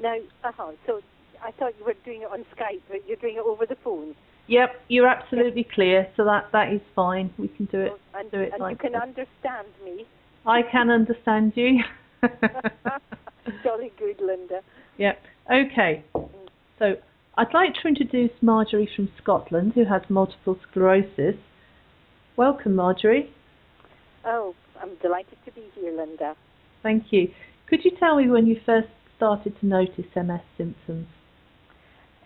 Now, so I thought you were doing it on Skype, but you're doing it over the phone. Yep, you're absolutely clear, so that is fine. We can do it. And Like you can this. understand me. I can understand you. Jolly good, Linda. Yep. Okay. So I'd like to introduce Marjorie from Scotland, who has multiple sclerosis. Welcome, Marjorie. Oh, I'm delighted to be here, Linda. Thank you. Could you tell me when you first started to notice MS symptoms?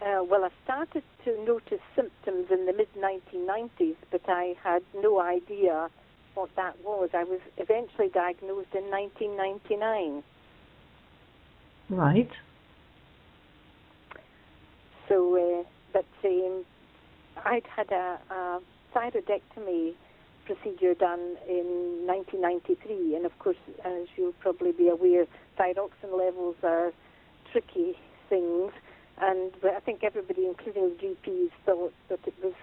Well, I started to notice symptoms in the mid-1990s, but I had no idea what that was. I was eventually diagnosed in 1999. Right. So, but I'd had a thyroidectomy procedure done in 1993, and of course, as you'll probably be aware, thyroxine levels are tricky things, and I think everybody, including the GPs, thought that it was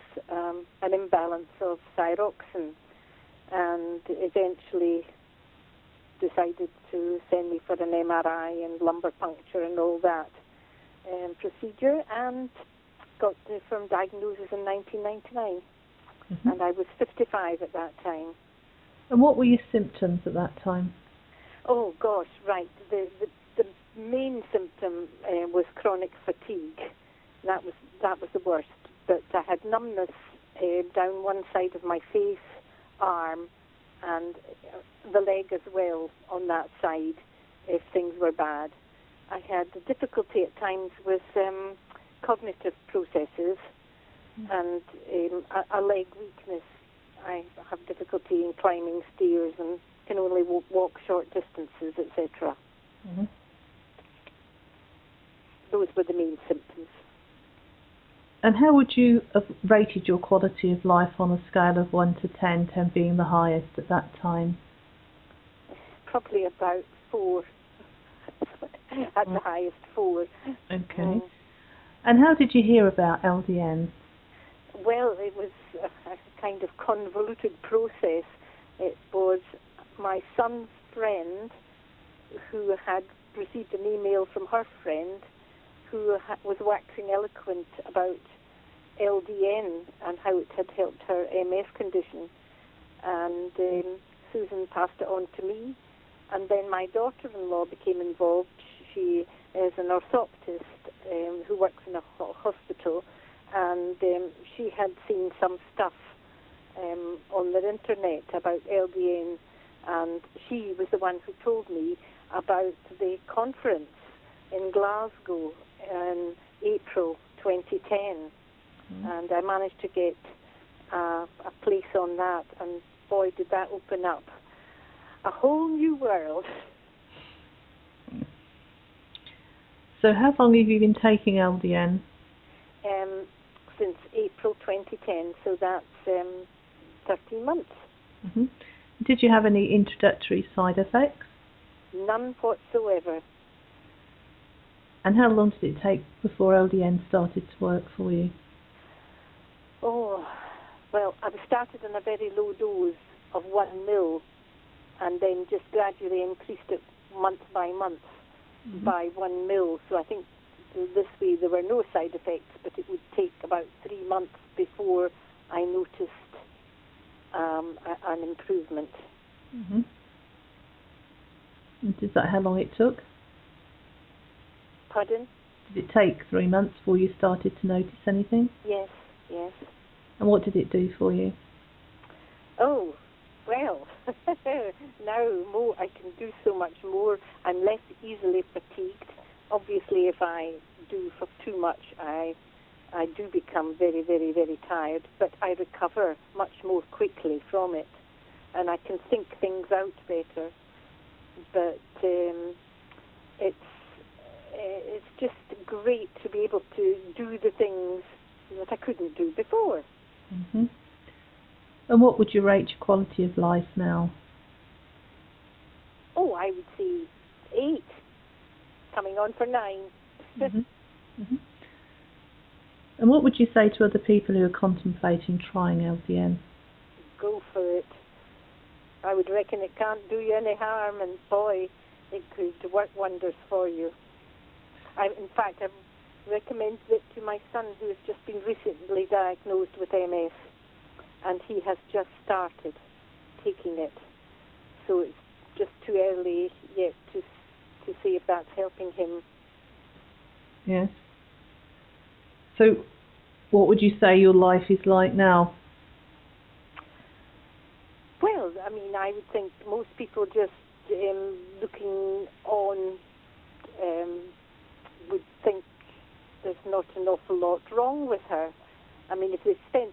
an imbalance of thyroxine, and eventually decided to send me for an MRI and lumbar puncture and all that procedure, and got the firm diagnosis in 1999. And I was 55 at that time. And what were your symptoms at that time? Oh gosh, right. The main symptom was chronic fatigue. That was the worst. But I had numbness down one side of my face, arm, and the leg as well on that side if things were bad. I had difficulty at times with cognitive processes and a leg weakness. I have difficulty in climbing stairs and can only walk short distances, etc. Those were the main symptoms. And how would you have rated your quality of life on a scale of 1 to 10, 10 being the highest at that time? Probably about 4. At the highest, 4. Okay. And how did you hear about LDN? Well, it was a kind of convoluted process. It was my son's friend who had received an email from her friend who was waxing eloquent about LDN and how it had helped her MS condition. And Susan passed it on to me. And then my daughter-in-law became involved. She is an orthoptist who works in a hospital, and she had seen some stuff on the internet about LDN, and she was the one who told me about the conference in Glasgow in April 2010, and I managed to get a place on that, and boy, did that open up a whole new world. So how long have you been taking LDN? Since April 2010, so that's 13 months. Did you have any introductory side effects? None whatsoever. And how long did it take before LDN started to work for you? Oh, well, I started on a very low dose of 1 mil, and then just gradually increased it month by month by 1 mil. So I think this way there were no side effects, but it would take about 3 months before I noticed an improvement. And is that how long it took? Pardon? Did it take 3 months before you started to notice anything? Yes, yes. And what did it do for you? Oh, well, now I can do so much more. I'm less easily fatigued. Obviously, if I do for too much, I do become very, very, very tired, but I recover much more quickly from it, and I can think things out better. But it's just great to be able to do the things that I couldn't do before. And what would you rate your quality of life now? Oh, I would say 8, coming on for 9. And what would you say to other people who are contemplating trying LDN? Go for it. I would reckon it can't do you any harm, and boy, it could work wonders for you. In fact, I've recommended it to my son, who has just been recently diagnosed with MS, and he has just started taking it. So it's just too early yet to see if that's helping him. Yes. So what would you say your life is like now? Well, I mean, I would think most people just looking on would think there's not an awful lot wrong with her. I mean, if they spent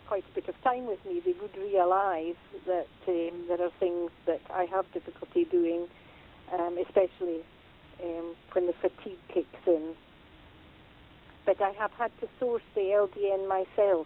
quite a bit of time with me, they would realise that there are things that I have difficulty doing, especially when the fatigue kicks in. But I have had to source the LDN myself.